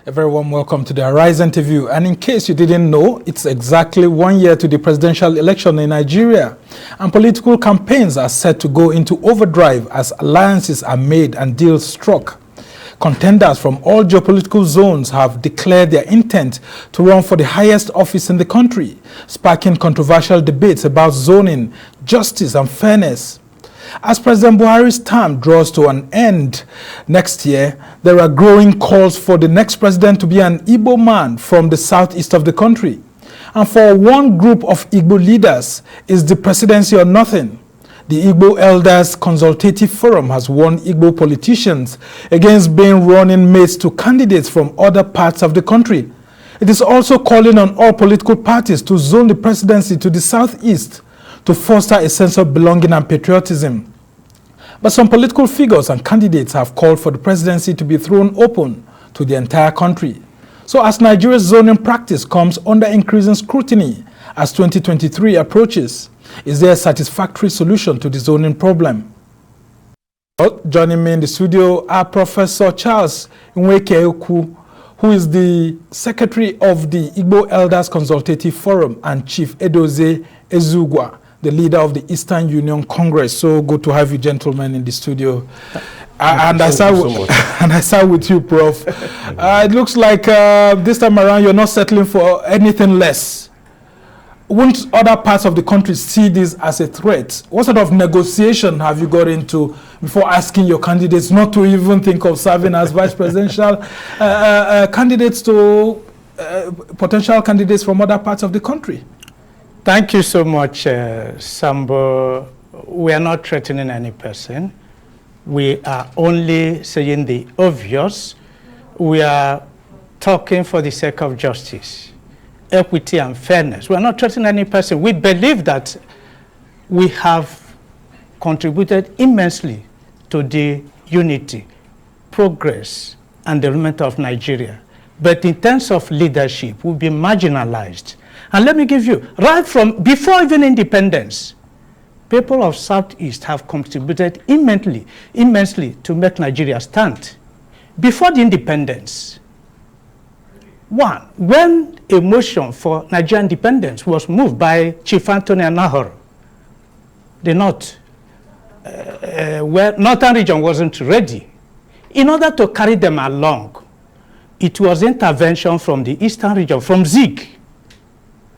A very warm welcome to the Arise interview. And in case you didn't know, it's exactly 1 year to the presidential election in Nigeria. And political campaigns are set to go into overdrive as alliances are made and deals struck. Contenders from all geopolitical zones have declared their intent to run for the highest office in the country, sparking controversial debates about zoning, justice and fairness. As President Buhari's term draws to an end next year, there are growing calls for the next president to be an Igbo man from the southeast of the country. And for one group of Igbo leaders, is the presidency or nothing. The Igbo Elders Consultative Forum has warned Igbo politicians against being running mates to candidates from other parts of the country. It is also calling on all political parties to zone the presidency to the southeast to foster a sense of belonging and patriotism. But some political figures and candidates have called for the presidency to be thrown open to the entire country. So as Nigeria's zoning practice comes under increasing scrutiny as 2023 approaches, is there a satisfactory solution to the zoning problem? Well, joining me in the studio are Professor Charles Nweke-Oku, who is the Secretary of the Igbo Elders Consultative Forum, and Chief Edoze Ezugwa, the leader of the Eastern Union Congress. So good to have you gentlemen in the studio. And I start with you, Prof. It looks like this time around you're not settling for anything less. Won't other parts of the country see this as a threat? What sort of negotiation have you got into before asking your candidates not to even think of serving as vice presidential candidates to potential candidates from other parts of the country? Thank you so much, Sambo. We are not threatening any person. We are only saying the obvious. We are talking for the sake of justice, equity, and fairness. We are not threatening any person. We believe that we have contributed immensely to the unity, progress, and development of Nigeria. But in terms of leadership, we've been marginalized. And let me give you, right from before even independence, people of Southeast have contributed immensely to make Nigeria stand. Before the independence, when a motion for Nigerian independence was moved by Chief Anthony Anahoro, the North, where Northern region wasn't ready, in order to carry them along, it was intervention from the Eastern region, from Zik.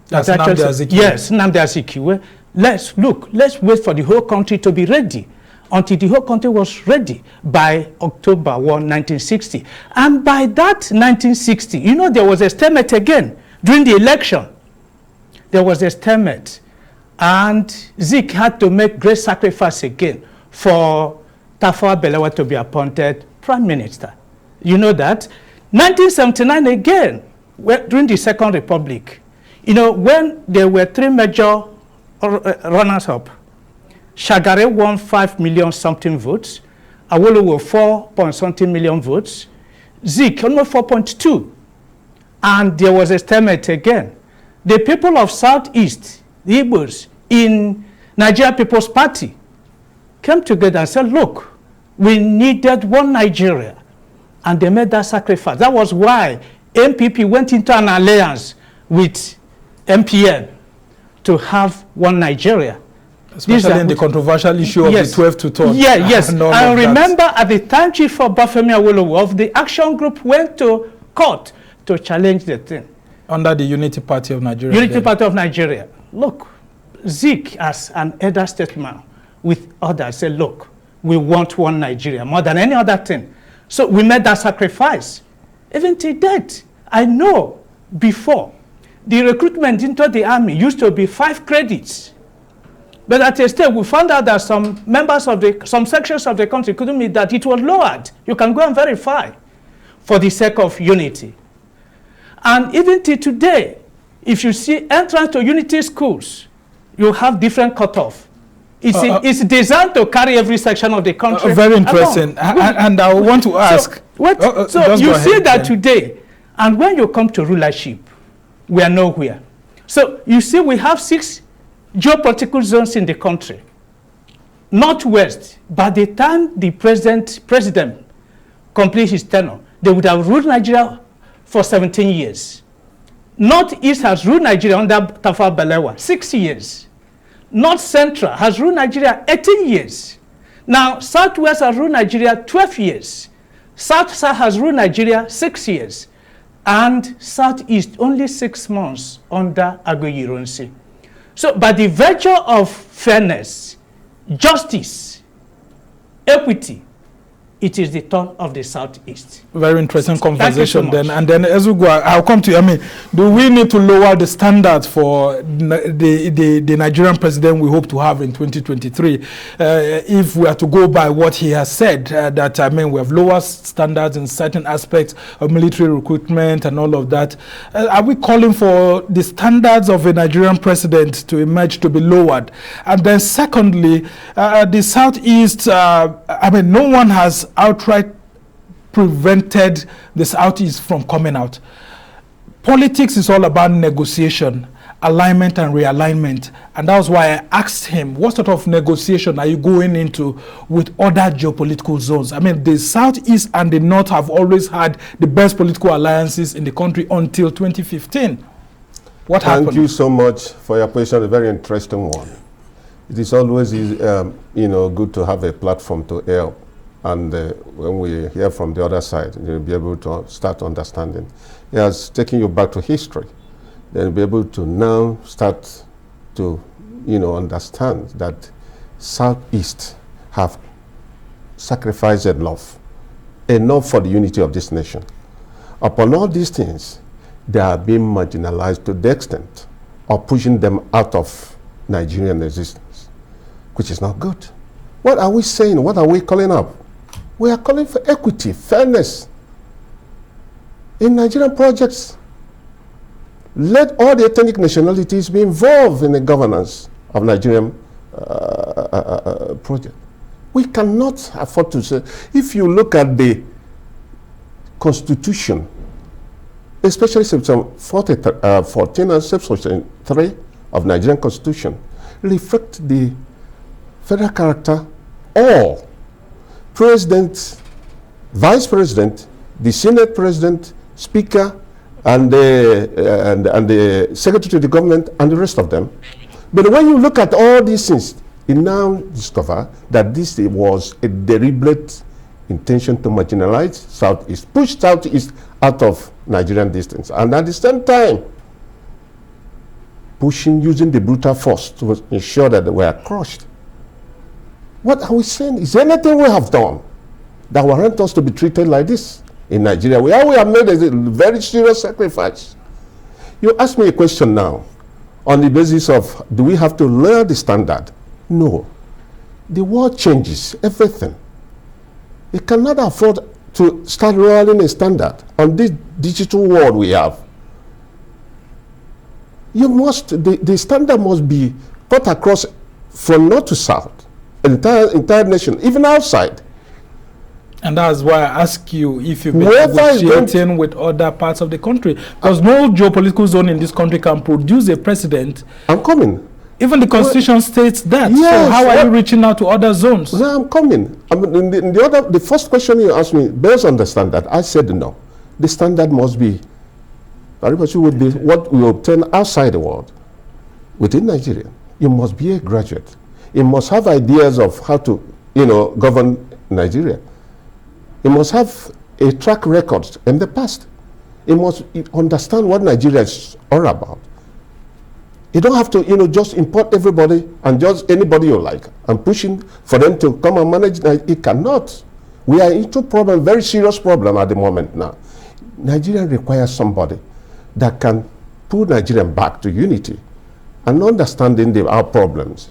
That's Nnamdi Azikiwe. Yes, Nnamdi Azikiwe. Let's wait for the whole country to be ready until the whole country was ready by October 1, 1960. And by that 1960, you know, there was a stalemate again during the election. There was a stalemate. And Zik had to make great sacrifice again for Tafawa Balewa to be appointed prime minister. You know that. 1979 again, during the Second Republic, you know, when there were three major runners-up, Shagare won 5 million something votes, Awolowo 4-point-something million votes, Zik almost 4.2, and there was a stalemate again. The people of Southeast, the Igbos, in Nigeria People's Party, came together and said, look, we needed one Nigeria, and they made that sacrifice. That was why MPP went into an alliance with MPN to have one Nigeria. Especially in the controversial issue of the 12 to 12. Yeah, yes. I remember at the time Chief Obafemi Awolowo of the Action Group went to court to challenge the thing. Under the Unity Party of Nigeria. Unity Party of Nigeria. Look, Zik as an elder statesman with others said, look, we want one Nigeria more than any other thing. So we made that sacrifice. Even to date, I know before, the recruitment into the army used to be 5 credits. But at a stage, we found out that some members of some sections of the country couldn't meet that. It was lowered. You can go and verify for the sake of unity. And even till today, if you see entrance to unity schools, you have different cutoff. It's designed to carry every section of the country. Very interesting. And I want to ask. So you see that today, and when you come to rulership, we are nowhere. So you see we have 6 geopolitical zones in the country. Northwest, by the time the president completes his tenure, they would have ruled Nigeria for 17 years. Northeast has ruled Nigeria under Tafawa Balewa 6 years. North Central has ruled Nigeria 18 years. Now, Southwest has ruled Nigeria 12 years. South-South has ruled Nigeria 6 years. And Southeast only 6 months under Aguiyi-Ironsi. So, by the virtue of fairness, justice, equity, it is the turn of the Southeast. Very interesting conversation so then. And then as we go, I'll come to you. I mean, do we need to lower the standards for the Nigerian president we hope to have in 2023? If we are to go by what he has said, that, I mean, we have lower standards in certain aspects of military recruitment and all of that. Are we calling for the standards of a Nigerian president to emerge to be lowered? And then secondly, the Southeast, I mean, no one has outright prevented the Southeast from coming out. Politics is all about negotiation, alignment and realignment. And that was why I asked him, what sort of negotiation are you going into with other geopolitical zones? I mean, the Southeast and the North have always had the best political alliances in the country until 2015. What happened? Thank you so much for your question, a very interesting one. It is always good to have a platform to air. And when we hear from the other side, you'll be able to start understanding. He has taken you back to history. Then you'll be able to now start to, understand that Southeast have sacrificed enough for the unity of this nation. Upon all these things, they are being marginalized to the extent of pushing them out of Nigerian existence, which is not good. What are we saying? What are we calling up? We are calling for equity, fairness in Nigerian projects. Let all the ethnic nationalities be involved in the governance of Nigerian project. We cannot afford to say, if you look at the Constitution, especially Section 14 and Section 3 of Nigerian Constitution, reflect the federal character. All President, Vice President, the Senate President, Speaker, and the Secretary of the Government, and the rest of them. But when you look at all these things, you now discover that this was a deliberate intention to marginalize Southeast, push Southeast out of Nigerian distance, and at the same time, using the brutal force to ensure that they were crushed. What are we saying? Is there anything we have done that warrant us to be treated like this in Nigeria? We have made a very serious sacrifice. You ask me a question now on the basis of, do we have to lower the standard? No. The world changes everything. You cannot afford to start lowering a standard on this digital world we have. The standard must be put across from north to south. Entire nation, even outside. And that's why I ask you if you've been negotiating with other parts of the country. Because no geopolitical zone in this country can produce a president. I'm coming. Even the constitution states that. Yes, so how are you reaching out to other zones? No, I'm coming. I mean, the first question you asked me, based on the standard, I said no. The standard must be, would be what we obtain outside the world. Within Nigeria, you must be a graduate. You must have ideas of how to, govern Nigeria. You must have a track record in the past. You must understand what Nigeria is all about. You don't have to, just import everybody and just anybody you like and pushing for them to come and manage. It cannot. We are into problem, very serious problem at the moment now. Nigeria requires somebody that can pull Nigeria back to unity and understanding our problems.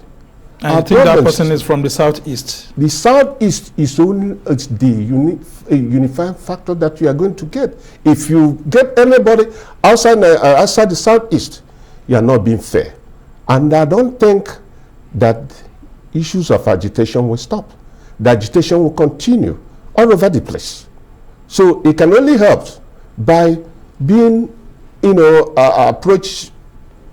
I think that person is from the Southeast. The Southeast is only the unifying factor that you are going to get. If you get anybody outside the Southeast, you are not being fair. And I don't think that issues of agitation will stop. The agitation will continue all over the place. So it can only help by being, approached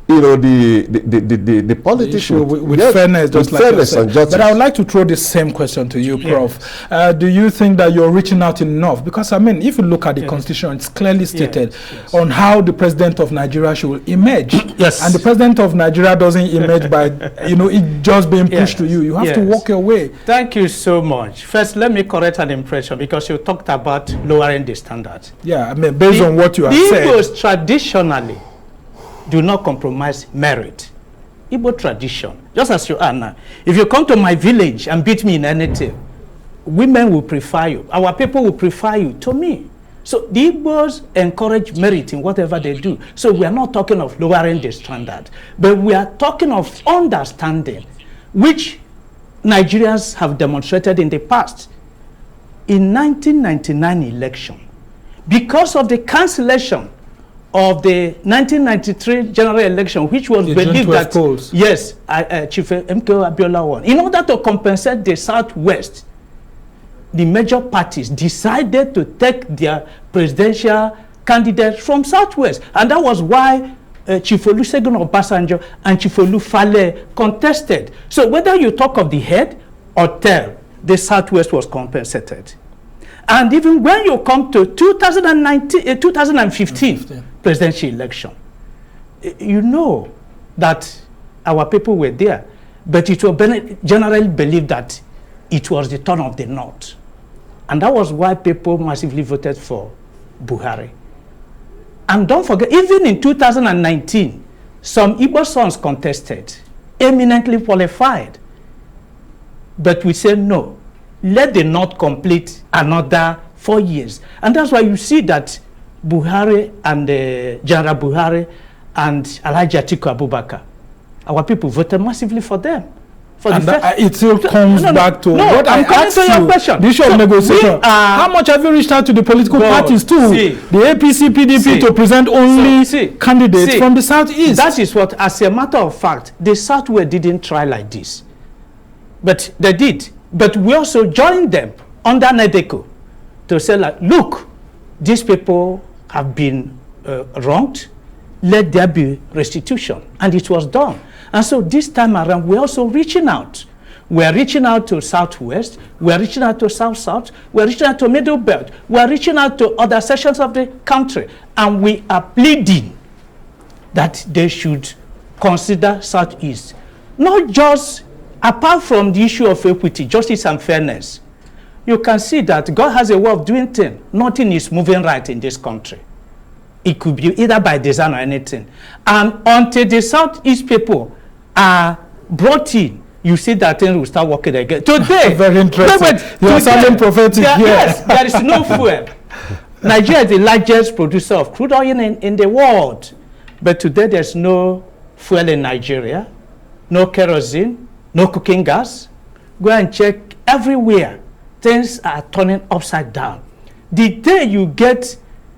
you know, the politician with fairness, just like fairness and justice. But I would like to throw the same question to you, Prof. Yes. Do you think that you're reaching out enough? Because I mean, if you look at the Constitution, it's clearly stated on how the president of Nigeria should emerge. Yes. And the president of Nigeria doesn't emerge by, you know, it just being pushed to you. You have to walk your way. Thank you so much. First, let me correct an impression, because you talked about lowering the standards. Yeah, I mean, based on what you have said. Igbos traditionally do not compromise merit. Igbo tradition, just as you are now. If you come to my village and beat me in anything, women will prefer you. Our people will prefer you to me. So the Igbos encourage merit in whatever they do. So we are not talking of lowering the standard, but we are talking of understanding, which Nigerians have demonstrated in the past. In 1999 election, because of the cancellation of the 1993 general election, which was believed that polls. Yes, Chief MKO Abiola won. In order to compensate the Southwest, the major parties decided to take their presidential candidates from Southwest, and that was why Chief Olusegun Obasanjo and Chief Olufale contested. So whether you talk of the head or tail, the Southwest was compensated. And even when you come to 2015 presidential election, you know that our people were there, but it was generally believed that it was the turn of the North. And that was why people massively voted for Buhari. And don't forget, even in 2019, some Igbo sons contested, eminently qualified. But we said no. Let the North complete another 4 years. And that's why you see that Buhari and General Buhari and Alhaji Atiku Abubakar, our people voted massively for them. For and the it still comes back to what I'm I asked to your you, question. the issue of negotiation. How much have you reached out to the political parties too? The APC, PDP to present only candidates from the Southeast? That is what, as a matter of fact, the Southwest didn't try like this. But they did. But we also joined them under NEDECO to say, like, look, these people have been wronged. Let there be restitution. And it was done. And so this time around, we're also reaching out. We're reaching out to Southwest. We're reaching out to South-South. We're reaching out to Middle Belt. We're reaching out to other sections of the country. And we are pleading that they should consider Southeast. Not just apart from the issue of equity, justice, and fairness. You can see that God has a way of doing things. Nothing is moving right in this country. It could be either by design or anything. And until the Southeast people are brought in, you see that things will start working again. Today, very interesting. You are sounding prophetic here. Yes, there is no fuel. Nigeria is the largest producer of crude oil in the world. But today, there's no fuel in Nigeria, no kerosene, no cooking gas. Go and check everywhere. Things are turning upside down. The day you get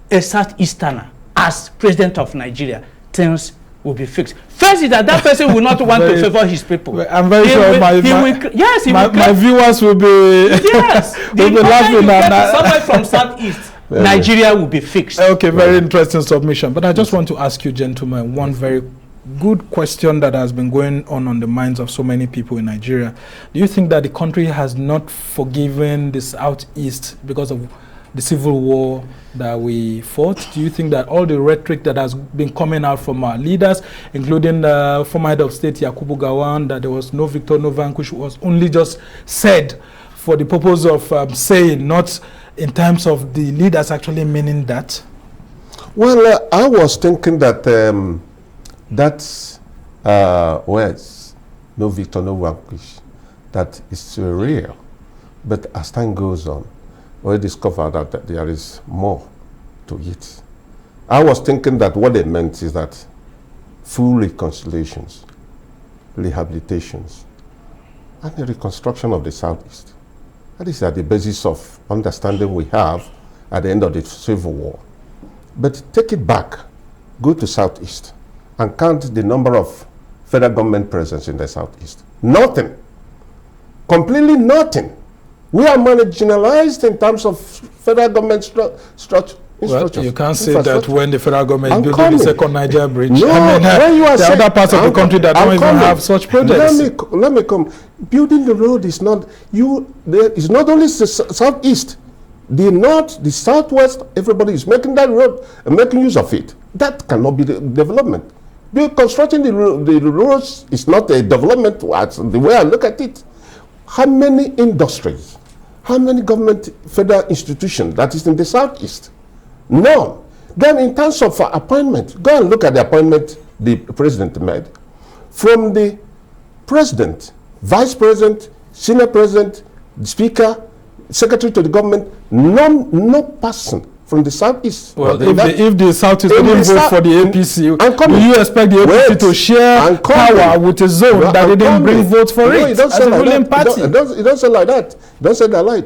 a Southeasterner as president of Nigeria, things will be fixed. First is that person will not want to favor his people. I'm very sure my viewers will be, yes, will be laughing at somewhere from Southeast. Nigeria will be fixed. Okay, very interesting submission. But I just want to ask you, gentlemen, one very good question that has been going on the minds of so many people in Nigeria. Do you think that the country has not forgiven the Southeast because of the civil war that we fought? Do you think that all the rhetoric that has been coming out from our leaders, including the former head of state Yakubu Gowon, that there was no victor, no vanquish, was only just said for the purpose of saying, not in terms of the leaders actually meaning that? Well, I was thinking that that's words, no victor, no vanquish, that is real. But as time goes on, we discover that there is more to it. I was thinking that what they meant is that full reconciliations, rehabilitations, and the reconstruction of the Southeast. That is at the basis of understanding we have at the end of the Civil War. But take it back, go to Southeast, and count the number of federal government presence in the Southeast. Nothing. Completely nothing. We are marginalized in terms of federal government Infrastructure. Well, you can't say that when the federal government is building coming. the second Niger bridge. No, when you are there are other parts of the country that don't even have such projects. Let me come. Building the road is not it's not only the southeast, the north, the southwest. Everybody is making that road and making use of it. That cannot be the development. Constructing the roads is not a development. The way I look at it, how many industries, how many government federal institutions that is in the southeast? None. Then in terms of appointment, go and look at the appointment the president made. From the president, vice president, senior president, speaker, secretary to the government, no person from the southeast. Well, if the southeast didn't vote for the APC, do you expect the APC to share power with a zone that didn't bring votes for it? It doesn't say like that. It doesn't say that like.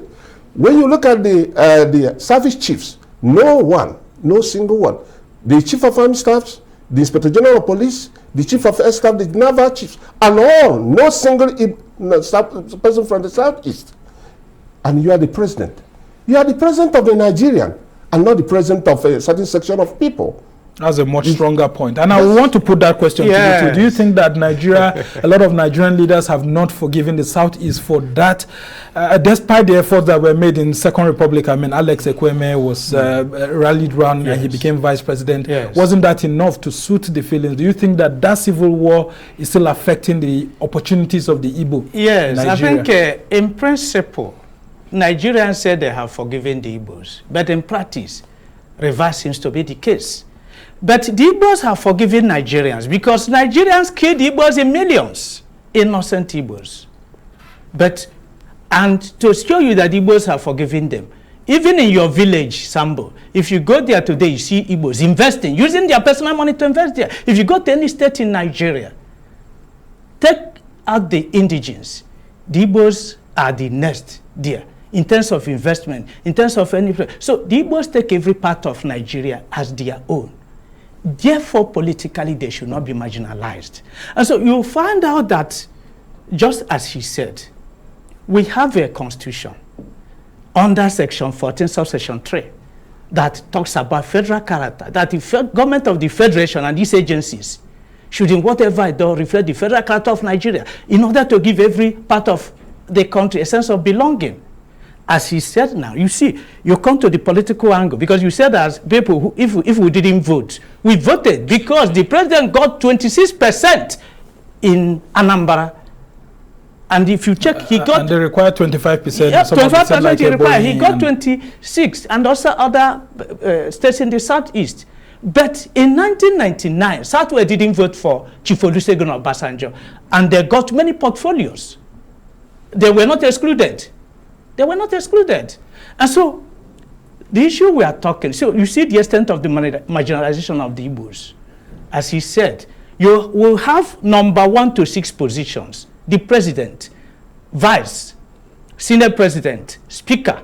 When you look at the service chiefs, no single one. The chief of army staffs, the inspector general of police, the chief of air staff, the naval chiefs, and all, no single person from the southeast. And you are the president. You are the president of the Nigerian, and not the president of a certain section of people. That's a much stronger point. And I want to put that question to you too. Do you think that Nigeria, a lot of Nigerian leaders have not forgiven the Southeast for that, despite the efforts that were made in Second Republic? I mean, Alex Ekweme was rallied round and he became vice president. Wasn't that enough to suit the feelings? Do you think that that civil war is still affecting the opportunities of the Igbo? Yes, Nigeria? I think in principle, Nigerians said they have forgiven the Igbos, but in practice, reverse seems to be the case. But the Igbos have forgiven Nigerians because Nigerians killed Igbos in millions, innocent Igbos. And to show you that Igbos have forgiven them, even in your village, Sambo, if you go there today, you see Igbos investing, using their personal money to invest there. If you go to any state in Nigeria, take out the indigens, the Igbos are the next there in terms of investment, in terms of any. So the Igbos take every part of Nigeria as their own. Therefore, politically, they should not be marginalized. And so you'll find out that, just as he said, we have a constitution under section 14, subsection 3, that talks about federal character, that the government of the federation and these agencies should, in whatever it does, reflect the federal character of Nigeria in order to give every part of the country a sense of belonging. As he said now, you see, you come to the political angle, because you said as people, who, if we didn't vote, we voted because the president got 26% in Anambra. And if you check, he got... and they require 25%. Yeah, 25% he required. He got 26, and also other states in the southeast. But in 1999, Southwest didn't vote for Chief Olusegun Obasanjo, and they got many portfolios. They were not excluded. They were not excluded. And so, the issue we are talking, so you see the extent of the marginalization of the Igbos. As he said, you will have number 1 to 6 positions: the president, vice, senior president, speaker,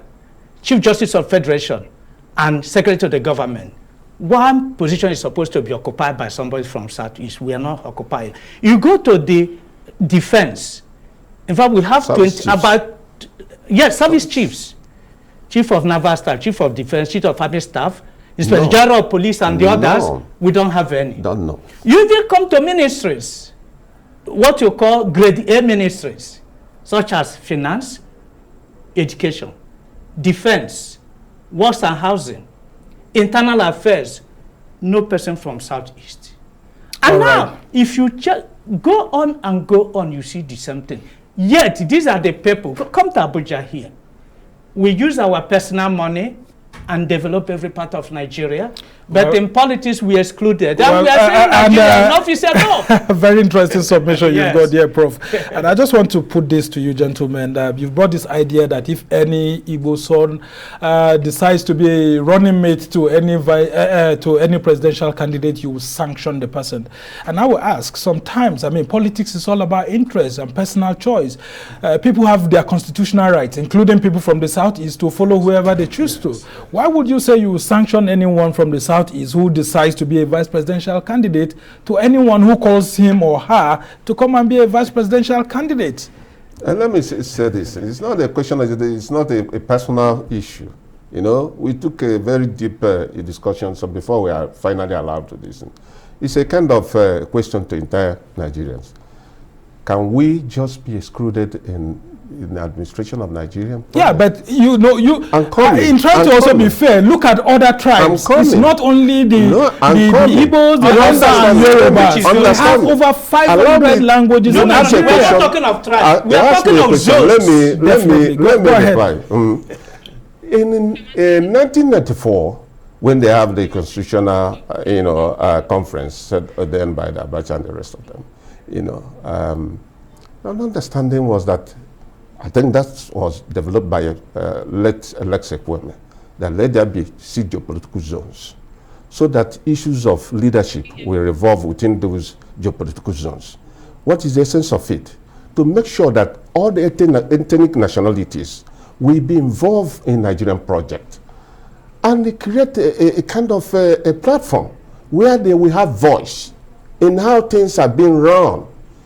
chief justice of federation, and secretary to the government. One position is supposed to be occupied by somebody from Southeast. We are not occupied. You go to the defense. In fact, we have service chiefs, chief of naval staff, chief of defense, chief of army staff, inspector general of police, and the others. We don't have any. Don't know. You even come to ministries, what you call grade A ministries, such as finance, education, defense, works and housing, internal affairs. No person from Southeast. And now, if you go on and go on, you see the same thing. Yet, these are the people. Come to Abuja here. We use our personal money and develop every part of Nigeria. But in politics, we excluded. And we are saying Nigeria enough is enough. Very interesting submission you've got there, Prof. And I just want to put this to you, gentlemen. You've brought this idea that if any Igbo son decides to be a running mate to any presidential candidate, you will sanction the person. And I will ask, sometimes, I mean, politics is all about interest and personal choice. People have their constitutional rights, including people from the Southeast, to follow whoever they choose to. Why would you say you will sanction anyone from the Southeast who decides to be a vice presidential candidate to anyone who calls him or her to come and be a vice presidential candidate? And let me say this. It's not a question, it's not a personal issue. You know, we took a very deep discussion, so before we are finally allowed to listen. It's a kind of question to entire Nigerians. Can we just be excluded in the administration of Nigeria? Yeah, but you know, in trying to also be fair, look at other tribes. It's not only the Igbos, the Hausa and Yorubas. We have over 500 languages in Nigeria. We're not talking of tribes. We're talking of zones. Let me reply. In 1994, when they have the constitutional, conference set then by the Abacha and the rest of them, an understanding was that, I think that was developed by late Alex Ekweme, that let there be geopolitical zones, so that issues of leadership will revolve within those geopolitical zones. What is the essence of it? To make sure that all the ethnic nationalities will be involved in Nigerian project, and they create a kind of a platform where they will have voice in how things are being run.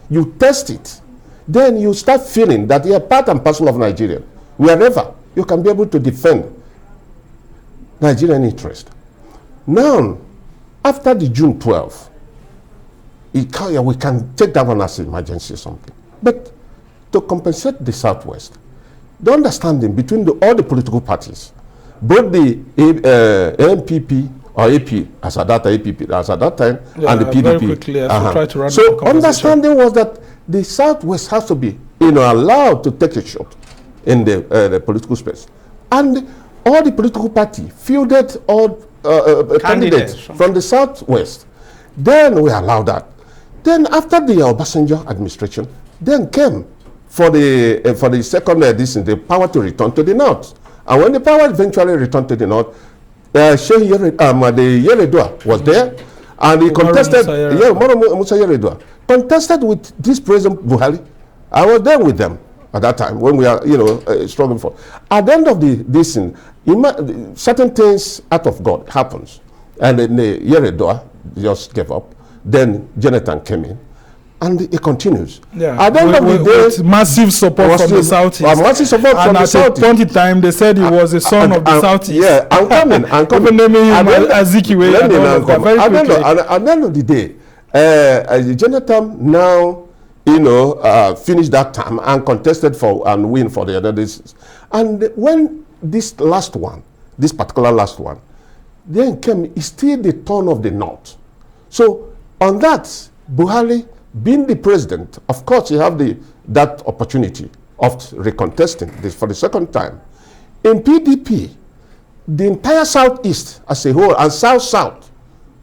You test it, then you start feeling that you are part and parcel of Nigeria. Wherever you can be able to defend Nigerian interest. Now, after the June 12th, we can take that one as an emergency or something. But to compensate the Southwest, the understanding between all the political parties, both the NPP or AP, as at that time, and the PDP. Very quickly, try to run so understanding was that the Southwest has to be, allowed to take a shot in the political space, and all the political party fielded all candidates from the Southwest. Then we allowed that. Then after the Obasanjo administration, then came for the second edition, the power to return to the North. And when the power eventually returned to the North, the Yeredua was there, and he contested. Musa Yeredua contested with this President Buhari. I was there with them at that time when we are, struggling for. At the end of this thing, certain things out of God happens, and then Yeredua just gave up. Then Jonathan came in, and it continues. Yeah. At the end of the day, with massive support from the Southeast. Massive support from the Southeast. And at a point in time, they said he was a son of the Southeast. Yeah, I'm coming. Even naming him Azikiwe. At the end of the day, Jonathan now, finished that term and contested for and win for the other days. And when this particular last one, then came, it's still the turn of the North. So on that, Buhari, being the president, of course, you have that opportunity of recontesting this for the second time. In PDP, the entire Southeast as a whole and South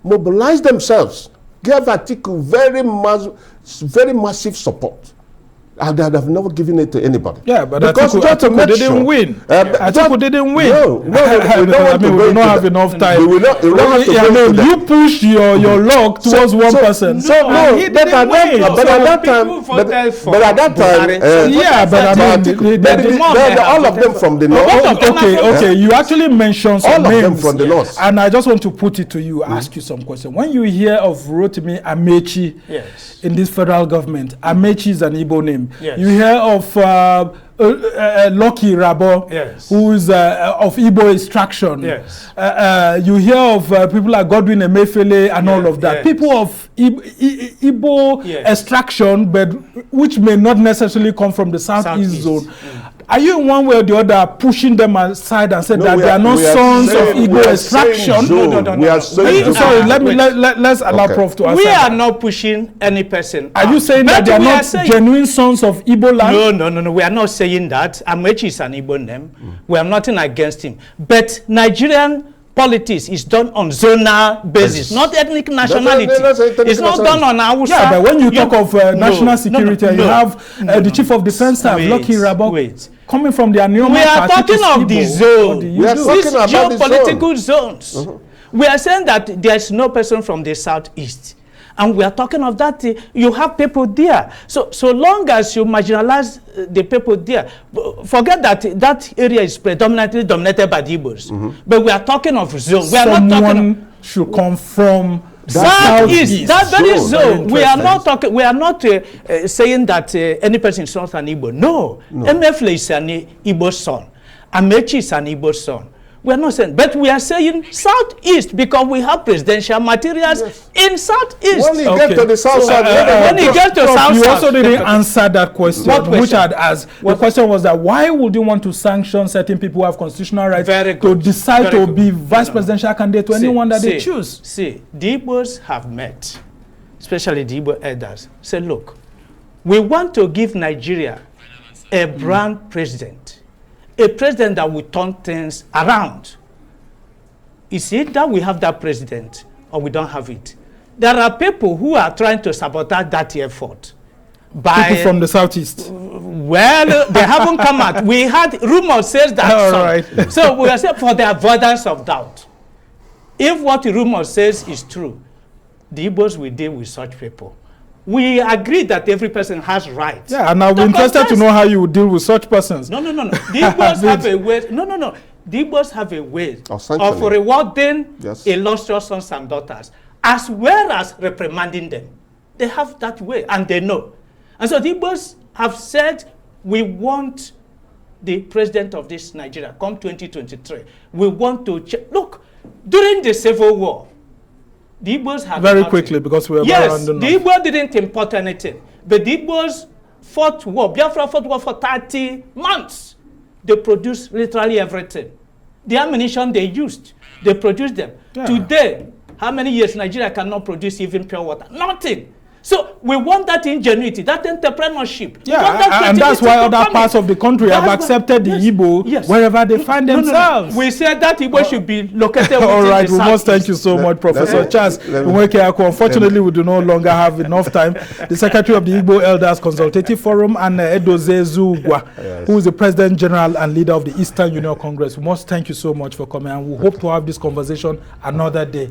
mobilized themselves, gave Atiku very massive support. And they have never given it to anybody. Yeah, but Atiku didn't win. Atiku didn't win. No, we don't have enough time. You pushed your luck towards one person. But at that time, all of them from the North. Okay, you actually mentioned some names. All of them from the North. And I just want to put it to you, ask you some question. When you hear of Rotimi Amechi in this federal government, Amechi is an Igbo name. Yes. You hear of Lucky Rabo, who is of Igbo extraction. Yes. You hear of people like Godwin Emefiele and all of that. People of Igbo extraction, but which may not necessarily come from the Southeast zone. Are you in one way or the other pushing them aside and saying that they are not sons of Igbo extraction? No. Sorry, let's allow Prof to answer. We are not pushing any person. Are you saying that they are not genuine sons of Igbo land? No. We are not saying that. Amechi is an Igbo name. We have nothing against him. But Nigerian politics is done on zonal basis, not ethnic nationality. It's not done on Hausa. Yeah, but when you talk of national security, you have the chief of defense staff, Lucky Rabo, coming from the Anioma. We are talking of the zone. We are talking about geopolitical zones. We are saying that there is no person from the Southeast. And we are talking of that, you have people there. So long as you marginalize the people there, forget that area is predominantly dominated by the Igbos. But we are talking of zone. We are not talking should come from Southeast, that very zone. We are not talking. We are not saying that any person is not an Igbo. No. Emefle is an Igbo son. Amechi is an Igbo son. We are not saying, but we are saying southeast because we have presidential materials in southeast. When you get to the south side, when you get to south you side, also didn't answer that question, which I'd asked. The question was that why would you want to sanction certain people who have constitutional rights to decide to be vice presidential candidate to anyone that they choose? See, the Igbos have met, especially the Igbo elders, say, look, we want to give Nigeria a brand president. A president that will turn things around. It's either we have that president or we don't have it. There are people who are trying to sabotage that effort. People from the southeast. Well, they haven't come out. We had rumors says that. Right. So we are saying for the avoidance of doubt. If what the rumor says is true, the Igbos will deal with such people. We agree that every person has rights. Yeah, and I'll be interested to know how you would deal with such persons. No. The Igbos have a way. No. The Igbos have a way of rewarding illustrious sons and daughters, as well as reprimanding them. They have that way, and they know. And so the Igbos have said, we want the president of this Nigeria, come 2023. We want to look, during the Civil War, the Igbos had very quickly, because we are yes, the Igbos didn't import anything, but the Igbos fought war. Biafra fought war for 30 months. They produced literally everything. The ammunition they used, they produced them. Yeah. Today, how many years Nigeria cannot produce even pure water? Nothing. So we want that ingenuity, that entrepreneurship. Yeah, and that's why other parts of the country have accepted the Igbo wherever they find themselves. We said that Igbo should be located within all right, the we must thank you so much, Professor Charles. Unfortunately, we do no longer have enough time. The Secretary of the Igbo Elders Consultative Forum, and Edoze Zugwa, who is the President General and leader of the Eastern Union Congress. We must thank you so much for coming, and we hope to have this conversation another day.